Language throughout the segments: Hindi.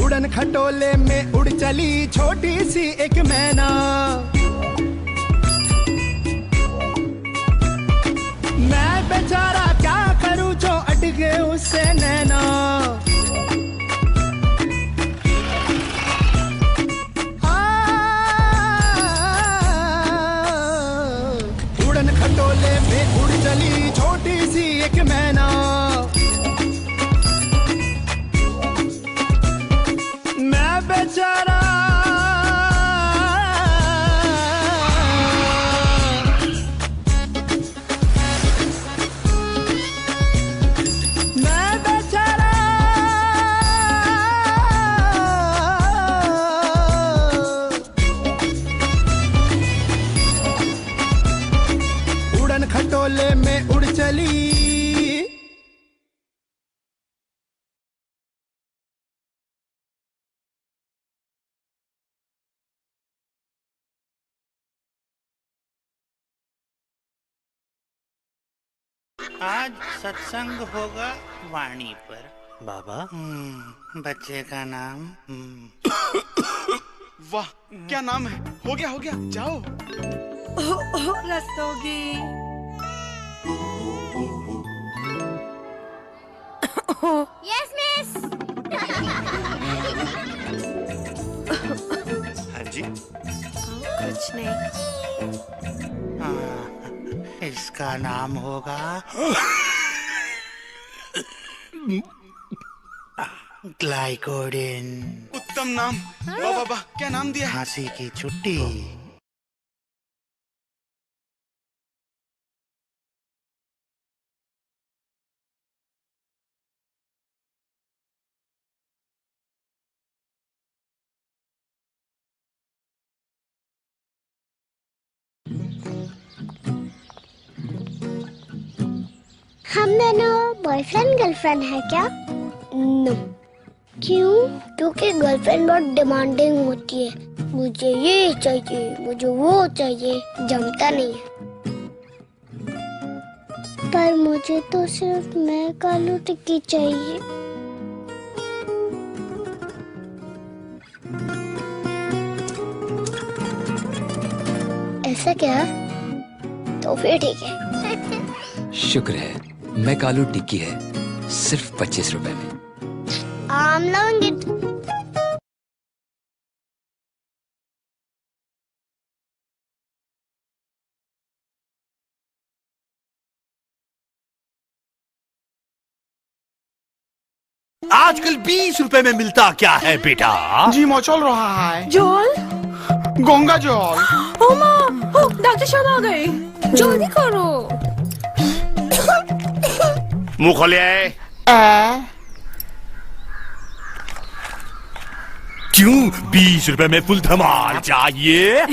उड़न खटोले में उड़ चली छोटी सी एक मैना। मैं बेचारा क्या करूं जो अटके उससे नैना। उड़न खटोले में उड़ चली छोटी सी एक मैना। मैं बेचारा उड़न खटोले में उड़ चली। आज सत्संग होगा वाणी पर। बाबा बच्चे का नाम वाह क्या नाम है। हो गया जाओ। रस्तोगी। Yes miss. हाँ जी। कुछ नहीं। इसका नाम होगा ग्लाइकोडिन। उत्तम नाम। वाह वाह क्या नाम दिया है। फांसी की छुट्टी। हम दोनों बॉयफ्रेंड गर्लफ्रेंड है क्या? नो। क्यों? क्योंकि गर्लफ्रेंड बहुत डिमांडिंग होती है। मुझे ये चाहिए, मुझे वो चाहिए, जमता नहीं है। पर मुझे तो सिर्फ मैं कालू टिक्की चाहिए। ऐसा क्या? तो फिर ठीक है। शुक्र है, मैं कालू टिक्की है सिर्फ 25 रुपए में। I'm loving it. आजकल 20 रुपए में मिलता क्या है बेटा? जी मौचल रहा है। जॉल? गंगा जल। ओ माँ, डॉक्टर साहब आ गए। जल्दी करो। मुंह खोलिए। क्यों 20 रुपए में फुल धमाल चाहिए?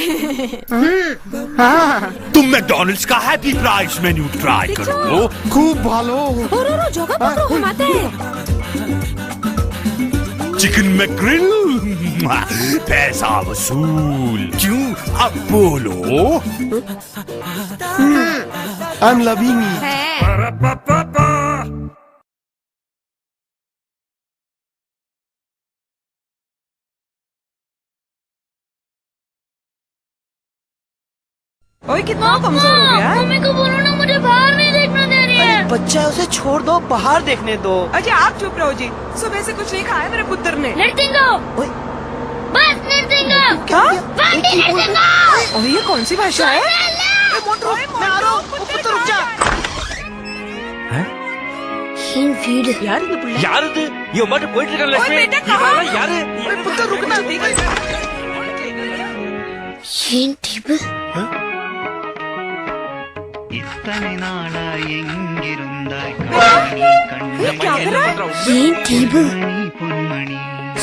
तुम मैकडॉनल्ड्स का हैप्पी प्राइस मेन्यू ट्राई करो। खूब भालो। रो जगह पकड़ो, हम आते हैं। चिकन मैकग्रिल पैसा वसूल। क्यों अब बोलो। I'm loving it. ओए कितना कमजोर हो गया है। मम्मी को बोलो ना, मुझे बाहर नहीं देखने दे रही है। बच्चा है, उसे छोड़ दो, बाहर देखने दो। अच्छा आप चुप रहो जी। सुबह से कुछ नहीं खाया मेरे पुत्र ने। नरसिंगो। ओए, बस नरसिंगो। क्या? बंदी नरसिंगो। और ये कौन सी भाषा है? मैं आ रहा हूँ। पुत्र रुक जा। यार ये बुल्ला। यार ये मत पोइट्री कर ओए बेटा कहाँ? यार ओए पुत्र रुकना। इतने नाളായി എങ്കിരുந்தாய் क्या कर रहा है? പൊന്മണി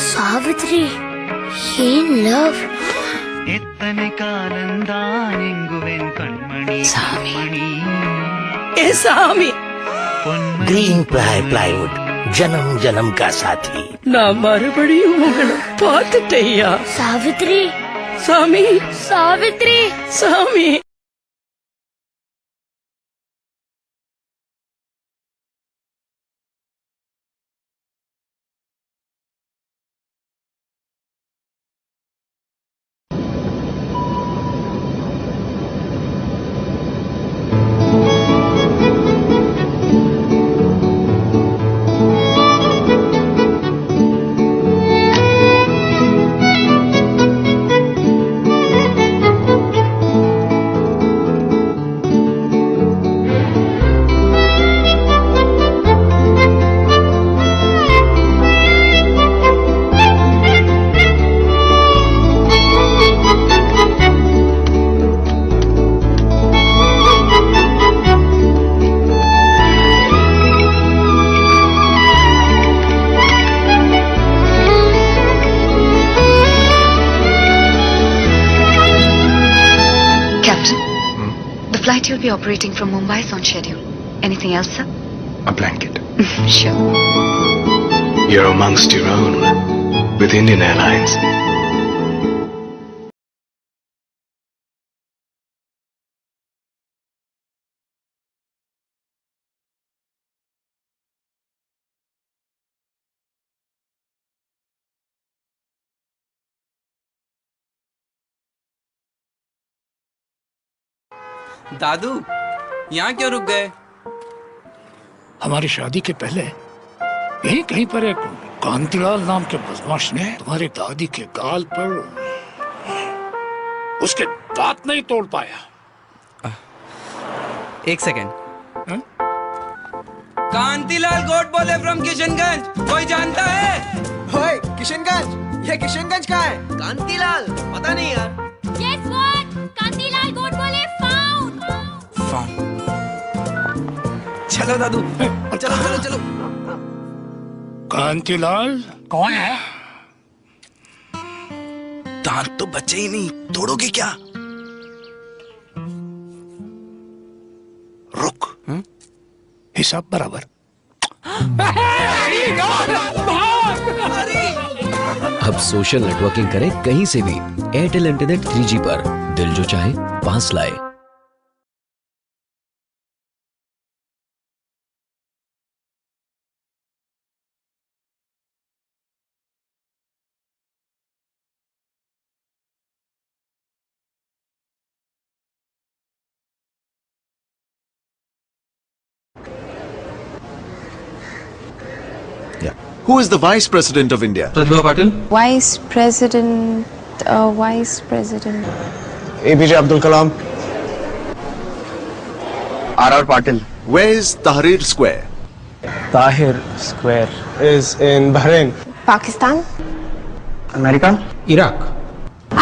സാവിത്രി in love. എത്തനെ കാലം താനെങ്കുവൻ കൺമണി പൊന്മണി ए सामी। ग्रीन प्लाईवुड जन्म जन्म का साथी ना मारे बड़ी उमंगल पातटैया सावित्री सामी सावित्री सामी। flight you'll be operating from Mumbai is on schedule. Anything else, sir? A blanket. Sure. You're amongst your own with Indian Airlines. दादू, यहाँ क्यों रुक गए? हमारी शादी के पहले यहीं कहीं पर एक कांतिलाल नाम के बदमाश ने तुम्हारी दादी के गाल पर उसके दांत नहीं तोड़ पाया। एक सेकेंड। कांतिलाल गोड बोले फ्रॉम किशनगंज, कोई जानता है? ओए किशनगंज, ये किशनगंज कहाँ है? कांतिलाल पता नहीं यार। Guess what? कांतिलाल गोड बोले found. चलो दादू, चलो चलो चलो। कांतिलाल कौन है? दांत तो बचे ही नहीं, तोड़ोगे क्या? रुक, हिसाब बराबर। अब सोशल नेटवर्किंग करें कहीं से भी एयरटेल इंटरनेट 3G पर। दिल जो चाहे पास लाए। Who is the Vice President of India? Pratibha Patil. Vice President. APJ Abdul Kalam. R.R. Patil. Where is Tahrir Square? Tahir Square is in Bahrain. Pakistan. America. Iraq.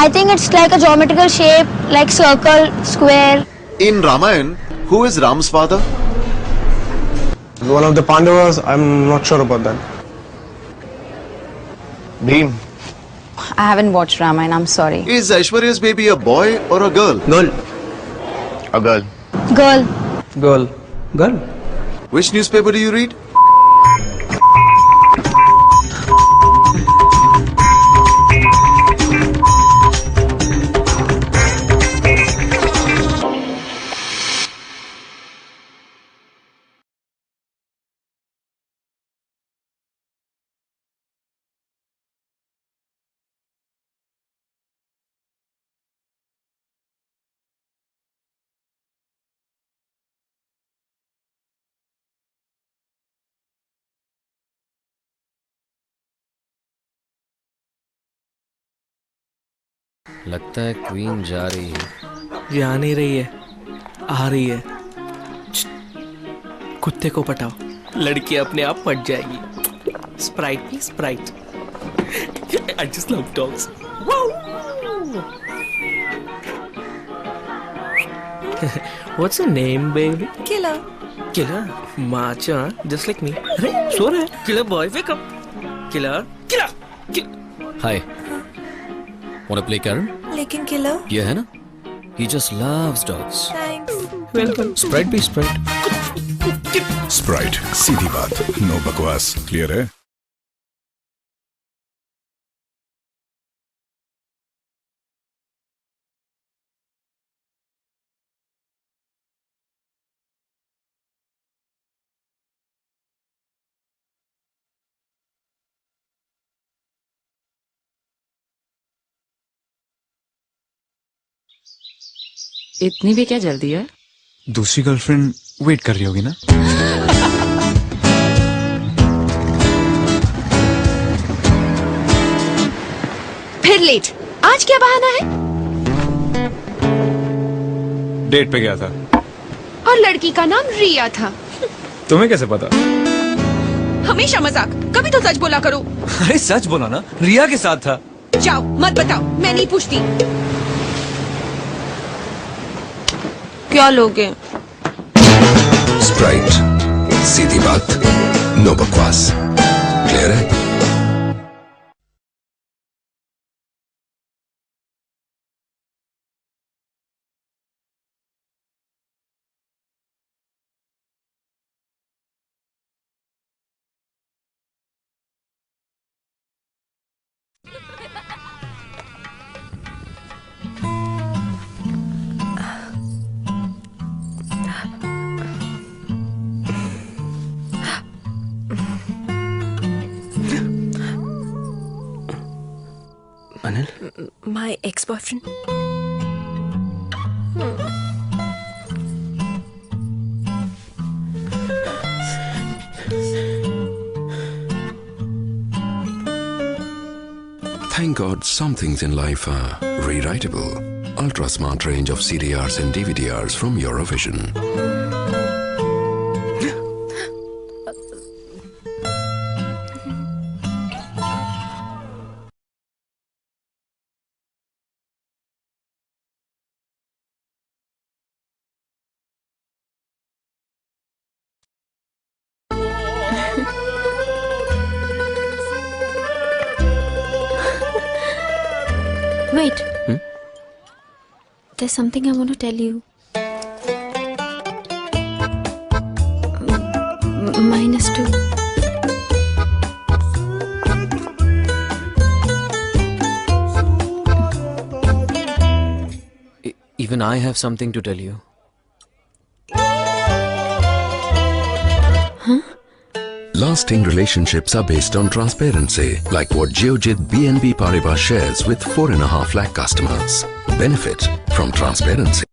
I think it's like a geometrical shape, like circle, square. In Ramayana, who is Ram's father? One of the Pandavas. I'm not sure about that. Bhim. I haven't watched Ramayana, I'm sorry. Is Aishwarya's baby a boy or a girl? Girl. A girl. Girl. Girl. Girl. Which newspaper do you read? लगता है क्वीन जा रही है। जा नहीं रही है, आ रही है। कुत्ते को पटाओ, लड़की अपने आप पट जाएगी। Sprite please, Sprite. I just love dogs. What's your name, baby? Killer. Killer? Macha, just like me. अरे सो रहा है। Killer boy, wake up. Killer, killer, killer. Hi. Wanna play Karen? लेकिन killer. ये है ना? He just loves dogs. Thanks. Welcome. Sprite भी Sprite. स्प्राइट, सीधी बात, नो बकवास। क्लियर है? इतनी भी क्या जल्दी है? दूसरी गर्लफ्रेंड वेट कर रही होगी ना? फिर लेट। आज क्या बहाना है? डेट पे गया था। और लड़की का नाम रिया था। तुम्हें कैसे पता? हमेशा मजाक, कभी तो सच बोला करो। अरे सच बोला ना, रिया के साथ था। जाओ, मत बताओ, मैं नहीं पूछती। क्या लोगे? स्प्राइट, सीधी बात, नो बकवास। क्लियर है? Anil? My ex-boyfriend. Thank God some things in life are rewritable. Ultra smart range of CDRs and DVDRs from Eurovision. Wait. There's something I want to tell you. -2. Even I have something to tell you. Lasting relationships are based on transparency, like what Geojit BNP Paribas shares with 4.5 lakh customers. Benefit from transparency.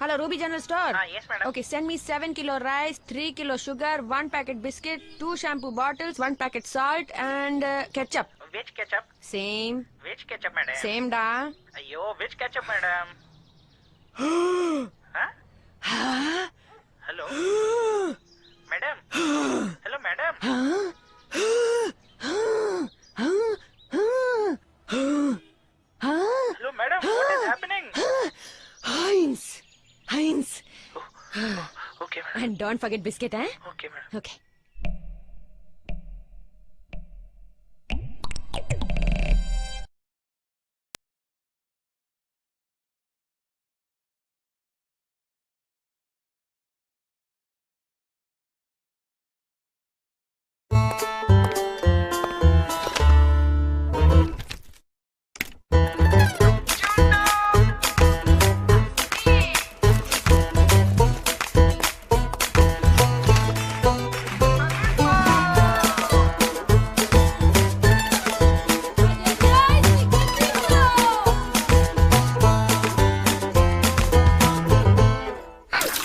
Hello, Ruby General Store. Yes, madam. Okay, send me 7 kilo rice, 3 kilo sugar, 1 packet biscuit, 2 shampoo bottles, 1 packet salt, and ketchup. Which ketchup? Same. Which ketchup, madam? Same, da. Ayyo, which ketchup, madam? Huh? Hello? Madam? Hello, madam? Hello, madam? What is happening? Heinz. Okay, madam. And don't forget biscuit, eh? Okay, madam. Okay.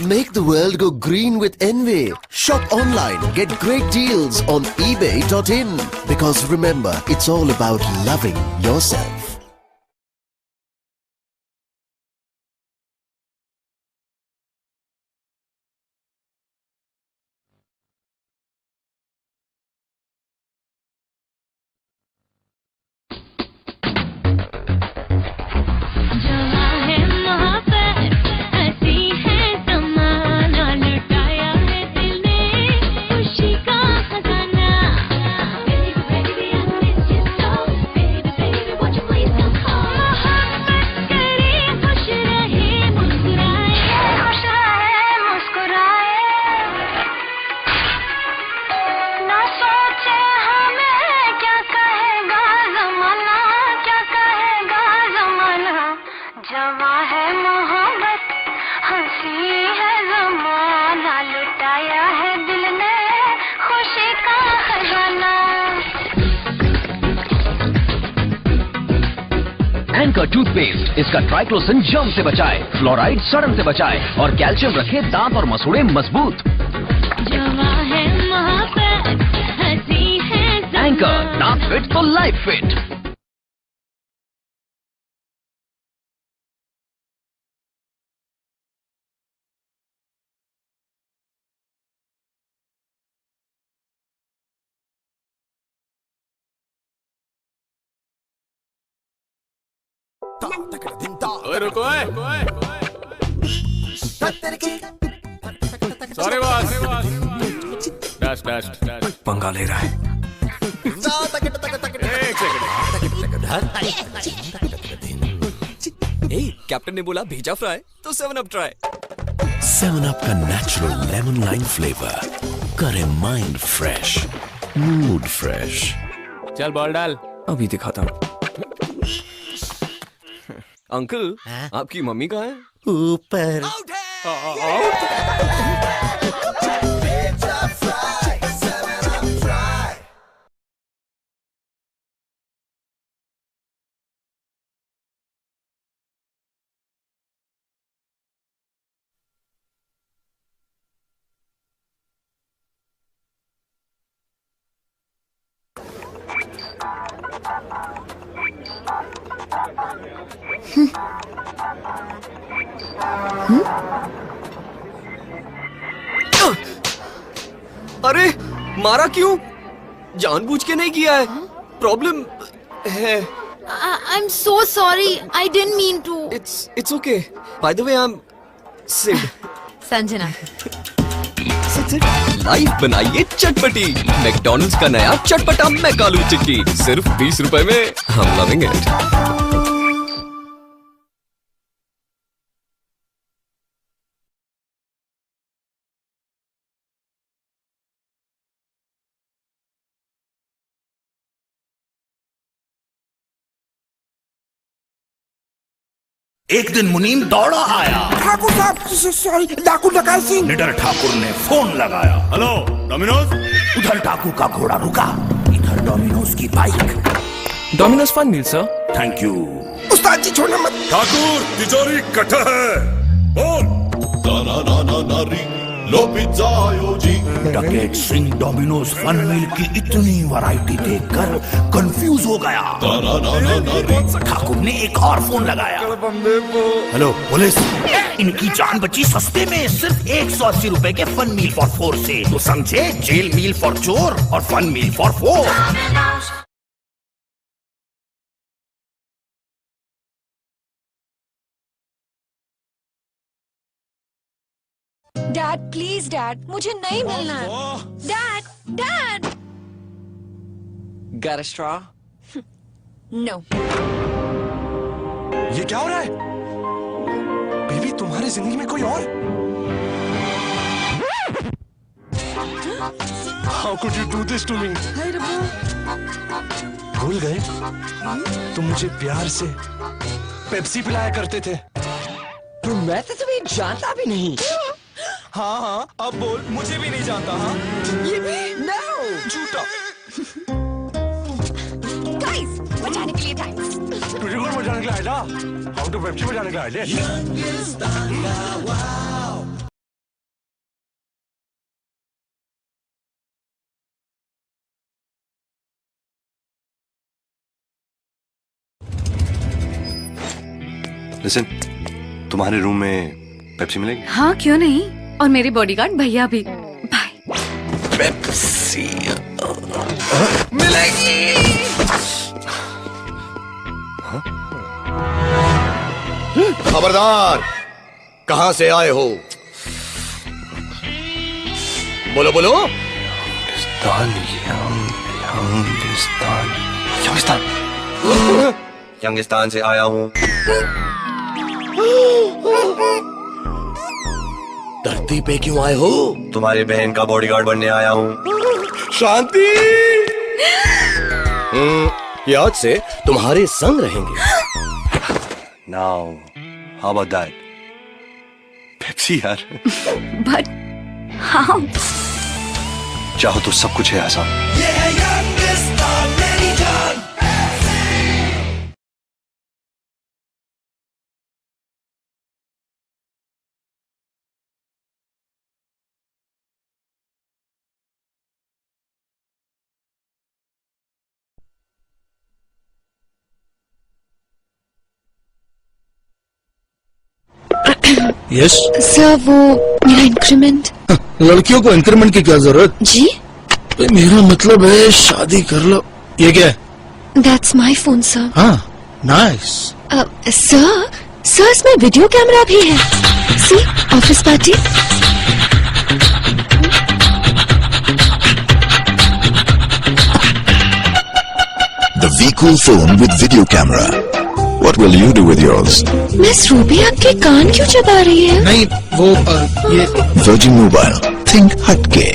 Make the world go green with Envy. Shop online, get great deals on ebay.in. Because remember, it's all about loving yourself. Anchor toothpaste, इसका ट्राइक्लोसिन जर्म से बचाए, फ्लोराइड सड़न से बचाए और कैल्शियम रखे दांत और मसूड़े मजबूत। एंकर, दांत फिट तो लाइफ फिट। रुको सॉरी बॉस। डस्ट डस्ट पंगा ले रहा है। कैप्टन ने बोला भेजा फ्राई तो 7 अप ट्राई। 7 Up का नेचुरल लेमन लाइम फ्लेवर करे माइंड फ्रेश, मूड फ्रेश। चल बॉल डाल। अभी दिखाता हूँ। अंकल आपकी मम्मी कहाँ है? ऊपर। अरे मारा क्यों? जानबूझ के नहीं किया है, प्रॉब्लम है। I'm so sorry. I didn't mean to. It's okay. By the way, I'm Sid. Sanjana. Life बनाइए चटपटी। मैकडॉनल्ड्स का नया चटपटा मैकालू टिक्की सिर्फ 20 रुपए में। हम लविंग इट। एक दिन मुनीम दौड़ा आया। ठाकुर साहब सॉरी, डाकू डकाई सिंह। निडर ठाकुर ने फोन लगाया। Hello Domino's. उधर डाकू का घोड़ा रुका, इधर डोमिनोज की bike. Domino's fun meal sir. Thank you. उस्ताद जी छोड़ना मत। ठाकुर तिजोरी कटा है, बोल। नारी लो पिज्जा जी। डकेट सिंह डोमिनोज फन मील की इतनी वैरायटी देखकर कंफ्यूज हो गया। ठाकुर ने एक और फोन लगाया। हेलो पुलिस, इनकी जान बची सस्ते में सिर्फ 180 रुपए के फन मील फॉर 4 से। तो समझे, जेल मील फॉर चोर और fun meal for 4। Dad please dad, मुझे नहीं मिलना है। Dad dad. Got a straw? No. ये क्या हो रहा है? बेबी तुम्हारी जिंदगी में कोई और? How could you do this to me? भूल गए? तुम मुझे प्यार से पेप्सी पिलाया करते थे। तो मैं तो तुम्हें जानता भी नहीं। हाँ हाँ, अब बोल, मुझे भी नहीं जानता। हाँ ये भी no झूठा। गाइस, बचाने के लिए थैंक्स। तुझे कौन बचाने के लिए आया? हम तो पेप्सी बचाने के लिए आए। लिसन, तुम्हारे रूम में पेप्सी मिलेगी? हाँ क्यों नहीं, और मेरे बॉडीगार्ड भैया भी। बाय। पेप्सी मिलेगी। खबरदार, कहां से आए हो? बोलो बोलो। यंगिस्तान से आया हूँ। धरती पे क्यों आए हो? तुम्हारी बहन का बॉडीगार्ड बनने आया हूँ। शांति। याद से तुम्हारे संग रहेंगे। Now how about that? Pepsi यार। बट हाँ, चाहो तो सब कुछ है आसान। यस सर वो मेरा इंक्रीमेंट। लड़कियों को इंक्रीमेंट की क्या जरूरत? जी मेरा मतलब है शादी कर लो। ये क्या है? That's my phone sir. हाँ नाइस। सर इसमें वीडियो कैमरा भी है। See office party. The V-Cool phone with video camera. What will you do with yours? Miss Ruby आपके कान क्यों चबा रही है? नहीं वो ये Virgin Mobile. Think हटके।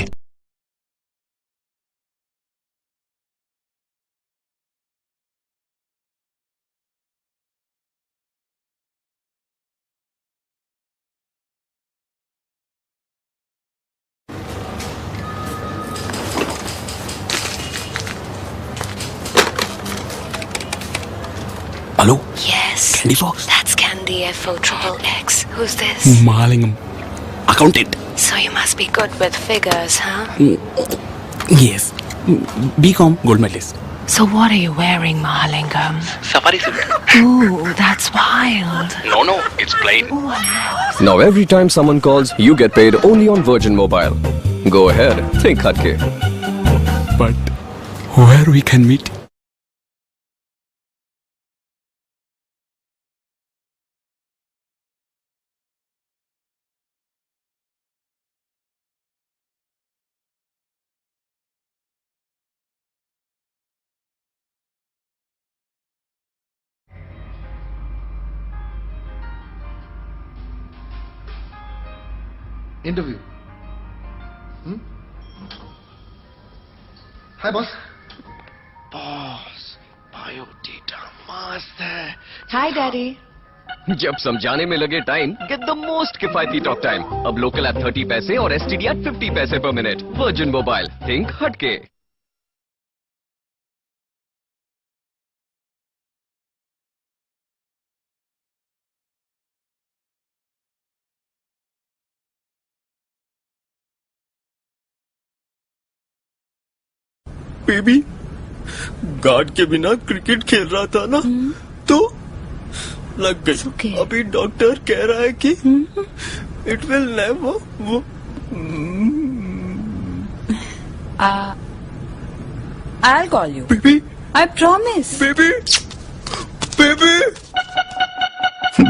Hello? Yes. Candy Fox? That's Candy FO XXX. Who's this? Mahalingam. Accountant. So you must be good with figures, huh? Yes. BCom gold medalist. So what are you wearing, Mahalingam? Safari suit. Ooh, that's wild. No, it's plain. Now every time someone calls, you get paid only on Virgin Mobile. Go ahead, think hatke. But where we can meet? Interview. Hi, boss. Boss, biodata मस्त है. Hi, Daddy. जब समझाने में लगे टाइम, get the most किफायती टॉक टाइम. अब लोकल ऐप 30 पैसे और STD at 50 पैसे per minute. Virgin Mobile, think हटके. बेबी, गार्ड के बिना क्रिकेट खेल रहा था ना, तो लग गई. अभी डॉक्टर कह रहा है कि it will never. I'll call you. Baby. I promise. Baby. Baby.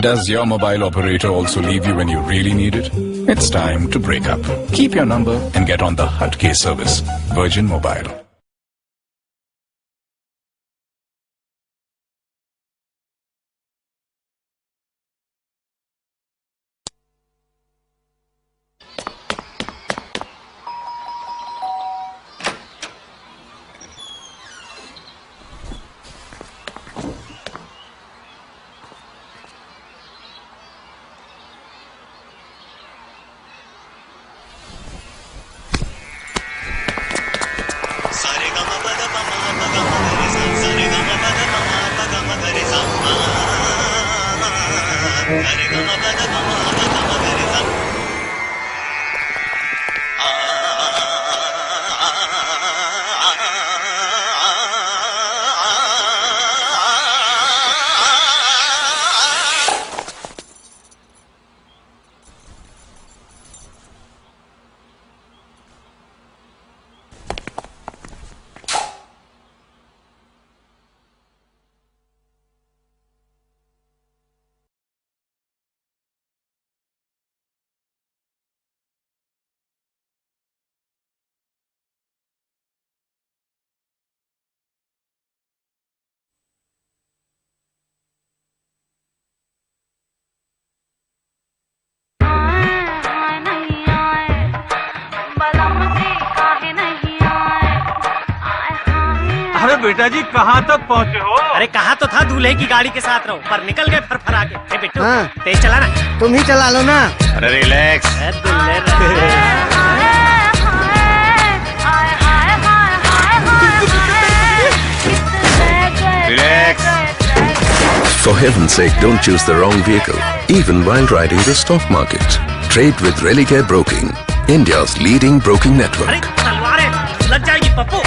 Does your mobile operator also leave you when you really need it? It's time to break up. Keep your number and get on the Hatke service. Virgin Mobile. अरे बेटा जी कहाँ तक पहुँचे हो? अरे कहाँ तो था दूल्हे की गाड़ी के साथ रहो, पर निकल गए फरफरा के. हे बिट्टू, तेज चला ना. तुम ही चला लो ना. अरे relax. Relax. For heaven's sake, don't choose the wrong vehicle, even while riding the stock market. Trade with Relicare Broking, India's leading broking network. अरे तलवारें लग जाएगी पप्पू.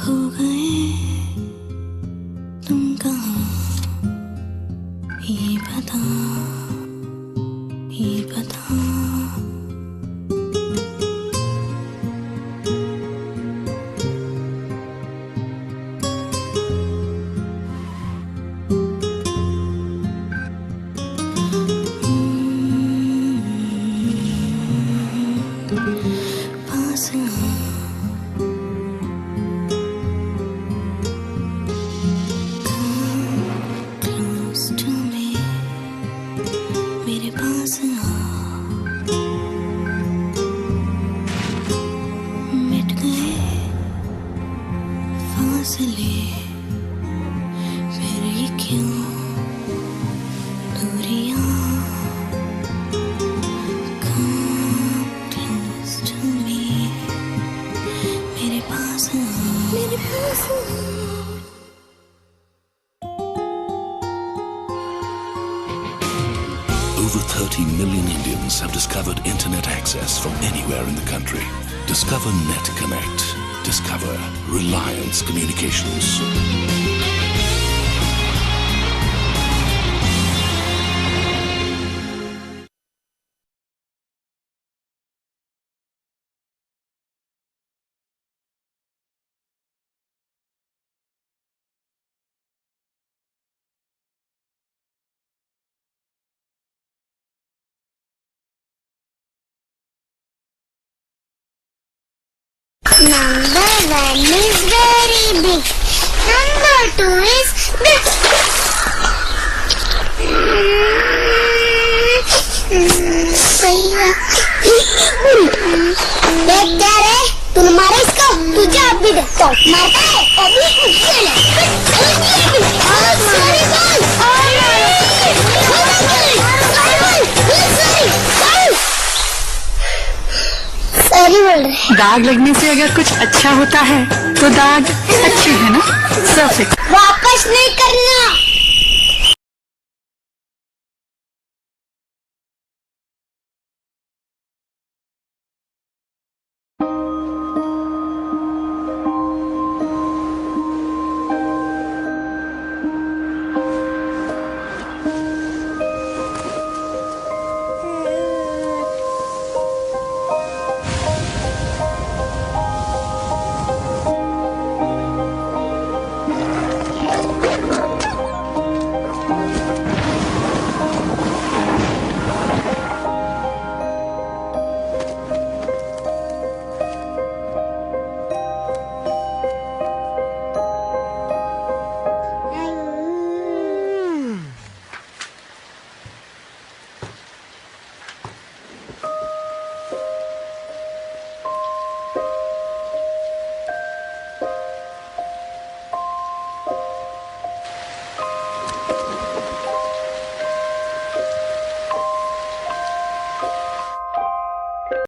हो गए तुम कहाँ, ये बता, ये बता. पास close to me, मेरे 30 million Indians have discovered internet access from anywhere in the country. Discover Net Connect. Discover Reliance Communications. Number 1 is very big. Number 2 is big. देख क्या रे, तूने मारा इसको, तुझे अब भी देखता हूँ। मारता है, अभी दाग लगने से अगर कुछ अच्छा होता है तो दाग अच्छे है ना। वापस नहीं करना।